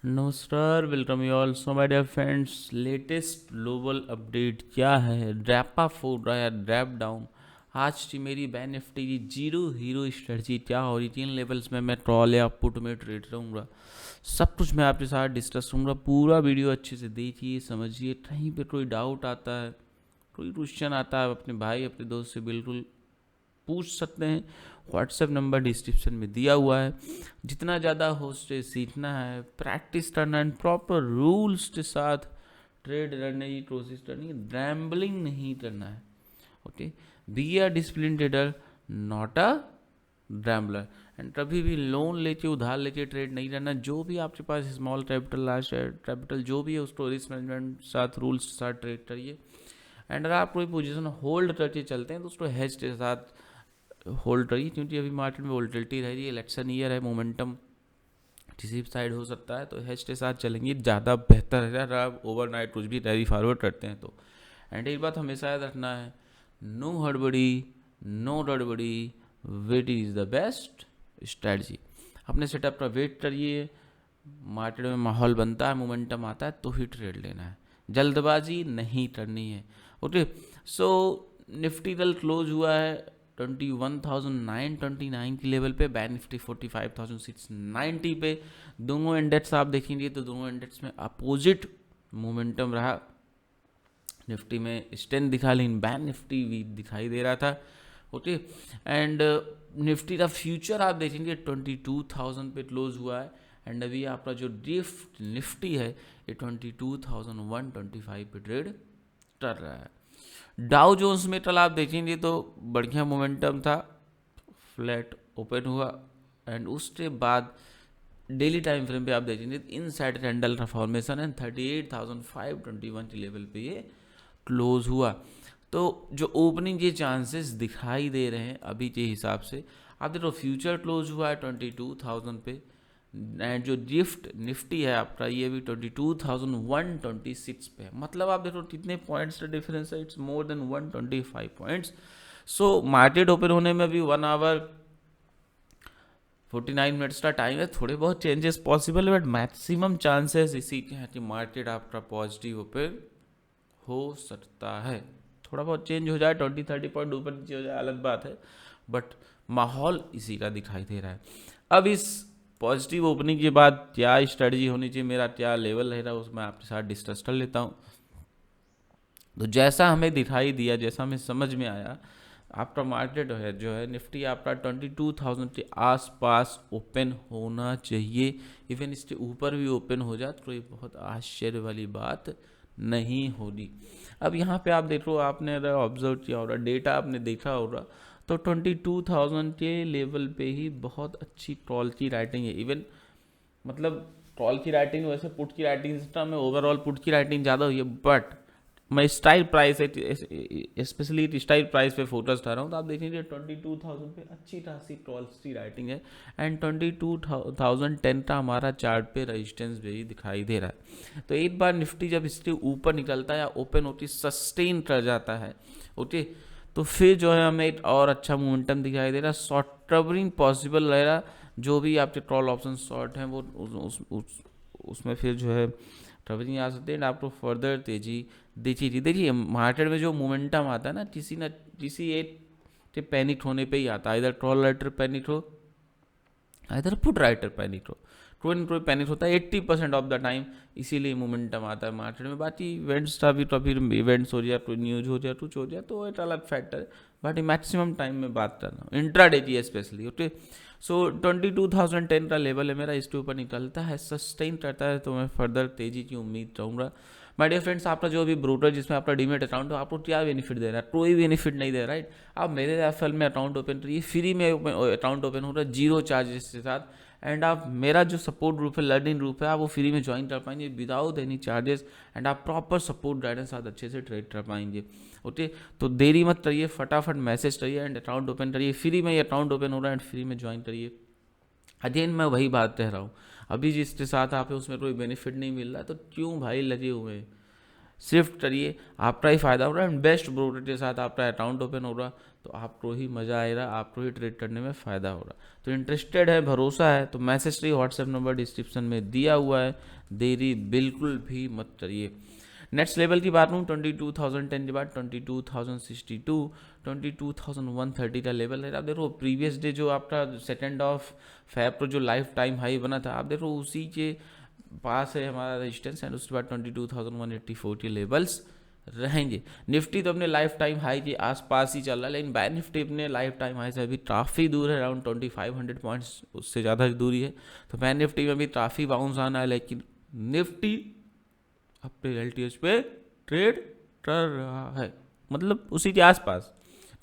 नमस्कार, welcome you all. So my dear friends, latest global update क्या है? ड्रैप up हो रहा है, ड्रैप डाउन। आज की मेरी बैंक निफ्टी की जीरो हीरो स्ट्रेटजी क्या हो रही, 3 लेवल्स में मैं ट्रॉल या पुट में ट्रेड रहूँगा, सब कुछ मैं आपके साथ डिस्कस करूँगा। पूरा वीडियो अच्छे से देखिए, समझिए। कहीं पे कोई डाउट आता है, कोई क्वेश्चन आता है, अपने भाई अपने दोस्त से बिल्कुल पूछ सकते हैं। व्हाट्सएप नंबर डिस्क्रिप्शन में दिया हुआ है। जितना ज़्यादा हो सके सीखना है, प्रैक्टिस करना है, प्रॉपर रूल्स के साथ ट्रेड करने की कोशिश करनी है, रैम्बलिंग नहीं करना है। Okay, be a discipline trader, not a Rambler. And कभी भी लोन लेके उधार लेके ट्रेड नहीं करना। जो भी आपके पास स्मॉल कैपिटल, लार्ज कैपिटल जो भी है, उसको रिस्क मैनेजमेंट साथ रूल्स के साथ ट्रेड करिए। एंड अगर आप कोई पोजीशन होल्ड करके चलते हैं तो उसको हेज के साथ होल्ड रही, क्योंकि अभी मार्केट में वोल्टिलिटी रह रही है, इलेक्शन ईयर है, मोमेंटम किसी भी साइड हो सकता है, तो हेज के साथ चलेंगे ज़्यादा बेहतर है। अगर आप ओवरनाइट कुछ भी कैरी फॉरवर्ड करते हैं तो। एंड एक बात हमेशा याद रखना है, नो हड़बड़ी, नो गड़बड़ी, waiting is the best strategy. अपने सेटअप का वेट करिए, मार्केट में माहौल बनता है, मोमेंटम आता है तो ही ट्रेड लेना है, जल्दबाजी नहीं करनी है। ओके, सो निफ्टी कल क्लोज हुआ है 21,929 की लेवल पे, बैंक निफ्टी 45,690 पे। दोनों इंडेक्स आप देखेंगे तो दोनों इंडेक्स में अपोजिट मोमेंटम रहा। निफ्टी में स्ट्रेंथ दिखा, लेकिन बैंक निफ्टी वीक दिखाई दे रहा था। ओके, एंड निफ्टी का फ्यूचर आप देखेंगे 22,000 पे क्लोज हुआ है। एंड अभी आपका जो ड्रिफ्ट निफ्टी है ये 22,125 पे ट्रेड कर रहा है। डाउ जोन्स में कल आप देखेंगे तो बढ़िया मोमेंटम था, फ्लैट ओपन हुआ। एंड उसके बाद डेली टाइम फ्रेम पे आप देखेंगे इन साइड कैंडल का फॉर्मेशन है, 38,521 की लेवल पे ये क्लोज हुआ। तो जो ओपनिंग के चांसेस दिखाई दे रहे हैं अभी के हिसाब से, आप देखो फ्यूचर क्लोज हुआ है 22,000 पे। एंड जो गिफ्ट निफ्टी है आपका ये भी 22,126 पे है। मतलब आप देखो कितने पॉइंट्स का डिफरेंस है, it's more than 125 points. So market open होने में अभी 1 आवर 49 मिनट्स का टाइम है। थोड़े बहुत चेंजेस पॉसिबल है, बट मैक्सिमम चांसेस इसी के हैं कि मार्केट आपका पॉजिटिव ओपन हो सकता है। थोड़ा बहुत चेंज हो जाए, 20-30 पॉइंट ऊपर नीचे हो जाए, अलग बात है, बट माहौल इसी का दिखाई दे रहा है। अब इस पॉजिटिव ओपनिंग के बाद क्या स्ट्रेटजी होनी चाहिए, मेरा क्या लेवल रहेगा, उसमें आपके साथ डिस्कस कर लेता हूँ। तो जैसा हमें दिखाई दिया, जैसा हमें समझ में आया, आपका मार्केट है जो है निफ्टी आपका 22,000 के आसपास ओपन होना चाहिए। इवन इसके ऊपर भी ओपन हो जाए तो कोई बहुत आश्चर्य वाली बात नहीं होगी। अब यहाँ पे आप देखो, आपने अगर ऑब्जर्व किया होगा, डेटा आपने देखा होगा, तो 22,000 के लेवल पे ही बहुत अच्छी कॉल की राइटिंग है। इवन मतलब कॉल की राइटिंग वैसे पुट की राइटिंग सिस्टम में ओवरऑल पुट की राइटिंग ज़्यादा हुई है, बट मैं strike price specially strike price पे फोकस कर रहा हूँ। तो आप देखेंगे 22,000 पे अच्छी खासी कॉल्स की राइटिंग है। एंड 22,010 का हमारा चार्ट पे रेजिस्टेंस भी दिखाई दे रहा है। तो एक बार निफ्टी जब इसके ऊपर निकलता है या ओपन होती सस्टेन कर जाता है, ओके, तो फिर जो है हमें एक और अच्छा मोमेंटम दिखाई दे रहा है, शॉर्ट कवरिंग पॉसिबल रहेगा। जो भी आपके कॉल ऑप्शन शॉर्ट हैं वो उसमें फिर जो है कवरिंग आ सकते हैं, आपको फर्दर तेजी देखिए। देखिए मार्केट में जो मोमेंटम आता है ना किसी एक के पैनिक होने पे ही आता है। इधर कॉल राइटर पैनिक हो, इधर पुट राइटर पैनिक हो, कोई ना कोई पैनिक होता है 80% ऑफ द टाइम। इसीलिए मोमेंटम आता है मार्केट में। बाकी इवेंट्स का भी, तो फिर इवेंट्स हो जाए, कोई न्यूज हो जाए, कुछ हो जाए, तो एक अलग फैक्टर है। बाकी मैक्सिमम टाइम में बात कर रहा हूँ इंट्राडे की स्पेशली। ओके, सो 22,010 का लेवल है मेरा, इसके ऊपर निकलता है, सस्टेन करता है, तो मैं फर्दर तेजी की उम्मीद रहूँगा। माय डियर फ्रेंड्स, आपका जो भी ब्रोकर जिसमें आपका डीमेट अकाउंट हो, आपको क्या बेनिफिट दे रहा है? कोई बेनिफिट नहीं दे रहा, राइट। आप मेरे रेफरल में अकाउंट ओपन करिए, फ्री में अकाउंट ओपन हो रहा है, जीरो चार्जेस के साथ। एंड आप मेरा जो सपोर्ट ग्रुप है, लर्निंग ग्रुप है, आप वो फ्री में ज्वाइन कर पाएंगे विदाउट एनी चार्जेस। एंड आप प्रॉपर सपोर्ट गाइडेंस साथ अच्छे से ट्रेड कर पाएंगे। ओके, तो देरी मत करिए, फटाफट मैसेज करिए एंड अकाउंट ओपन करिए। फ्री में ये अकाउंट ओपन हो रहा है एंड फ्री में ज्वाइन करिए। अगेन मैं वही बात कह रहा हूँ, अभी जिसके साथ आप है उसमें कोई बेनिफिट नहीं मिल रहा है, तो क्यों भाई लगे हुए हैं? शिफ्ट करिए, आपका ही फायदा हो रहा है। बेस्ट ब्रोकर के साथ आपका अकाउंट ओपन हो रहा, तो आपको ही मज़ा आएगा, आपको ही ट्रेड करने में फ़ायदा हो रहा। तो इंटरेस्टेड है, भरोसा है, तो मैसेज करिए, व्हाट्सएप नंबर डिस्क्रिप्शन में दिया हुआ है, देरी बिल्कुल भी मत करिए। नेक्स्ट लेवल की बात हूँ 22,010 के बाद 22,062, 22,130 का लेवल है। आप देखो प्रीवियस डे जो आपका 2 ऑफ फेब को जो लाइफ टाइम हाई बना था, आप देखो उसी के पास है हमारा रेजिस्टेंस, एंड उसके बाद 22,184 के लेवल्स रहेंगे। निफ्टी तो अपने लाइफ टाइम हाई के आसपास ही चल रहा है, लेकिन बैंक निफ्टी अपने लाइफ टाइम हाई से अभी काफ़ी दूर है, अराउंड 2500 पॉइंट्स उससे ज़्यादा की दूरी है। तो बैंक निफ्टी में भी काफ़ी बाउंस आना है, लेकिन निफ्टी अपने एलटीएच पे ट्रेड कर रहा है, मतलब उसी के आसपास,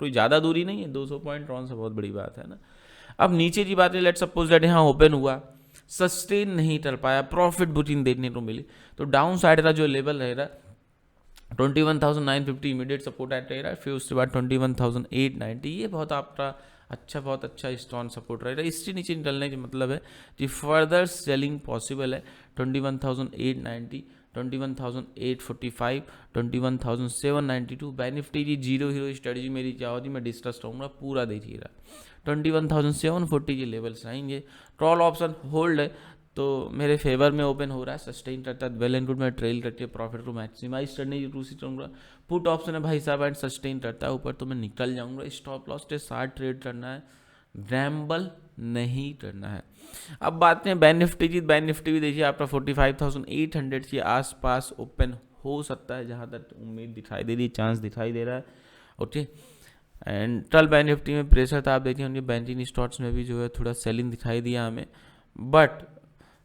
कोई ज़्यादा दूरी नहीं है, 200 पॉइंट कौन सा बहुत बड़ी बात है ना। अब नीचे की बात है, लेट सपोज दैट यहाँ ओपन हुआ, सस्टेन नहीं कर पाया, प्रॉफिट बुकिंग देखने को मिली, तो डाउन साइड का जो लेवल रहेगा 21,950 इमीडिएट सपोर्ट एट रहेगा, फिर उसके बाद 21,890, ये बहुत आपका बहुत अच्छा स्ट्रॉन्ग सपोर्ट रहेगा। इससे नीचे निकलने का मतलब है कि फर्दर सेलिंग पॉसिबल है। 21,890, 21,845, 21,792। बैंक निफ्टी की जीरो हीरो स्ट्रेटजी मेरी क्या होती मैं डिस्कस करूँगा, पूरा देखिएगा। 21,740 के लेवल्स आएंगे। कॉल ऑप्शन होल्ड है, तो मेरे फेवर में ओपन हो रहा है, सस्टेन करता है, वेल एंड गुड, में ट्रेल करके प्रॉफिट को मैक्सिमाइज करने की कोशिश करूँगा। पुट ऑप्शन है भाई साहब, एंड सस्टेन करता है ऊपर, तो मैं निकल जाऊँगा। स्टॉप लॉस के साथ ट्रेड करना है, रैम्बल नहीं करना है। अब बात करें बैंक निफ्टी की, बैंक निफ्टी भी देखिए आपका 45,800 के आसपास ओपन हो सकता है, जहाँ तक उम्मीद दिखाई दे रही, चांस दिखाई दे रहा है। ओके, एंड कल बैंक निफ्टी में प्रेशर था, आप देखिए उनके बैंकिंग स्टॉक्स में भी जो है थोड़ा सेलिंग दिखाई दिया हमें, बट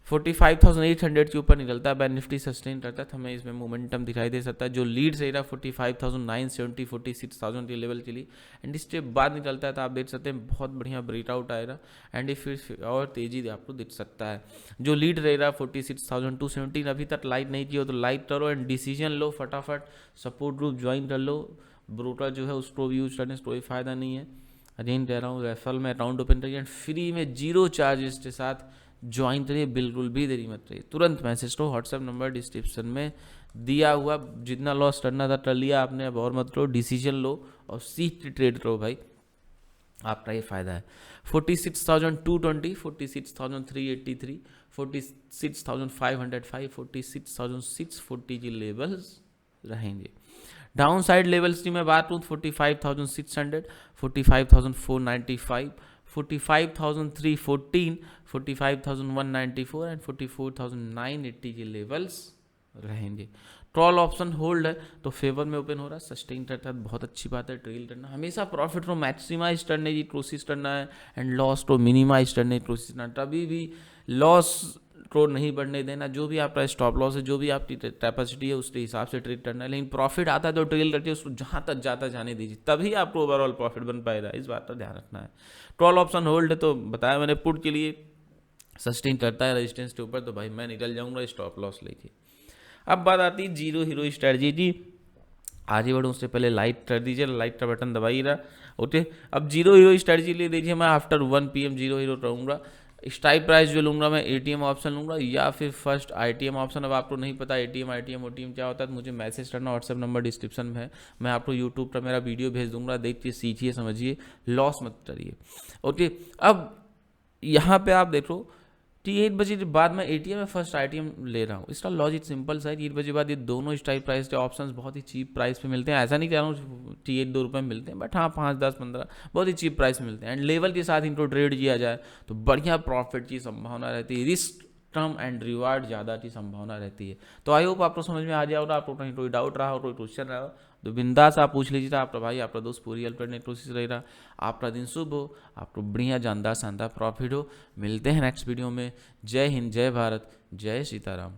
45,800 के ऊपर निकलता है बैंक निफ्टी, सस्टेन करता है, तो हमें इसमें मोमेंटम दिखाई दे सकता है। जो लीड से रहा 45,970, 46,000 के लेवल के लिए, एंड इसके बाद निकलता है तो आप देख सकते हैं बहुत बढ़िया ब्रेकआउट आएगा, एंड ये फिर और तेजी आपको दिख सकता है। जो लीड रहेगा 46,270, अभी तक लाइट नहीं की हो तो लाइट करो एंड डिसीजन लो फटाफट, सपोर्ट ग्रुप ज्वाइन कर लो। ब्रोकर जो है उसको भी यूज करने से कोई फ़ायदा नहीं है। अगेन कह रहा हूँ, रेफरल में अकाउंट ओपन करिए एंड फ्री में 0 चार्जेस के साथ ज्वाइन करिए, बिल्कुल भी देरी मत करिए। तुरंत मैसेज करो, व्हाट्सएप नंबर डिस्क्रिप्शन में दिया हुआ, जितना लॉस करना था कर लिया आपने, अब और मत करो, डिसीजन लो और सीख के ट्रेड करो भाई, आपका ये फायदा है। 46,220, 46,383, 46,505, 46,640 की लेवल्स रहेंगे। डाउन साइड लेवल्स की मैं बात करूँ 45,600, 45,495, 45,314, 45,194 एंड 44,980 के लेवल्स रहेंगे। कॉल ऑप्शन होल्ड है, तो फेवर में ओपन हो रहा है, सस्टेन करता है, बहुत अच्छी बात है। ट्रेल करना, हमेशा प्रॉफिट को मैक्सिमाइज करने की कोशिश करना है एंड लॉस को मिनिमाइज करने की कोशिश करना, कभी भी लॉस को नहीं बढ़ने देना। जो भी आपका स्टॉप लॉस है, जो भी आपकी कैपेसिटी है, उसके हिसाब से ट्रेड करना है, लेकिन प्रॉफिट आता है तो ट्रेल करके उसको जहाँ तक जाता जाने दीजिए, तभी आपको ओवरऑल प्रॉफिट बन पाएगा, इस बात का ध्यान रखना है। कॉल ऑप्शन होल्ड है, तो बताया मैंने, पुट के लिए सस्टेन करता है रेजिस्टेंस के ऊपर, तो भाई मैं निकल जाऊंगा स्टॉप लॉस लेके। अब बात आती है जीरो हीरो स्ट्रेटजी की। आगे बढ़ूँ उससे पहले लाइक कर दीजिए, लाइक का बटन दबाइएगा। ओके, अब जीरो हीरो स्ट्रेटजी ले दीजिए, मैं आफ्टर 1 PM जीरो हीरो रहूँगा। स्ट्राइक प्राइस जो लूँगा मैं ATM ऑप्शन लूँगा या फिर फर्स्ट ITM ऑप्शन। अब आपको नहीं पता ATM ITM OTM क्या होता है तो मुझे मैसेज करना, व्हाट्सएप नंबर डिस्क्रिप्शन में है, मैं आपको यूट्यूब पर मेरा वीडियो भेज दूँगा, देखिए सीखिए समझिए, लॉस मत करिए। ओके, अब यहाँ पे आप देखो कि 8 बजे के बाद मैं ATM में फर्स्ट ITM ले रहा हूँ। इसका लॉजिक सिंपल सा है, 8 बजे बाद ये दोनों स्ट्राइक प्राइस के ऑप्शंस बहुत ही चीप प्राइस पे मिलते हैं। ऐसा नहीं कह रहा हूँ कि 1-2 रुपये में मिलते हैं, बट हाँ 5, 10, 15 बहुत ही चीप प्राइस में मिलते हैं। एंड लेवल के साथ इनको ट्रेड किया जाए तो बढ़िया प्रॉफिट की संभावना रहती है, रिस्क टर्म एंड रिवार्ड ज़्यादा की संभावना रहती है। तो आई होप आपको समझ में आ गया होगा। आपको कहीं कोई डाउट रहा हो, कोई क्वेश्चन रहा हो तो बिंदास आप पूछ लीजिए, आपका भाई आपका दोस्त पूरी हेल्प करने की कोशिश रहेगा। आपका दिन शुभ हो, आपको बढ़िया जानदार शानदार प्रॉफिट हो। मिलते हैं नेक्स्ट वीडियो में। जय हिंद, जय भारत, जय सीताराम।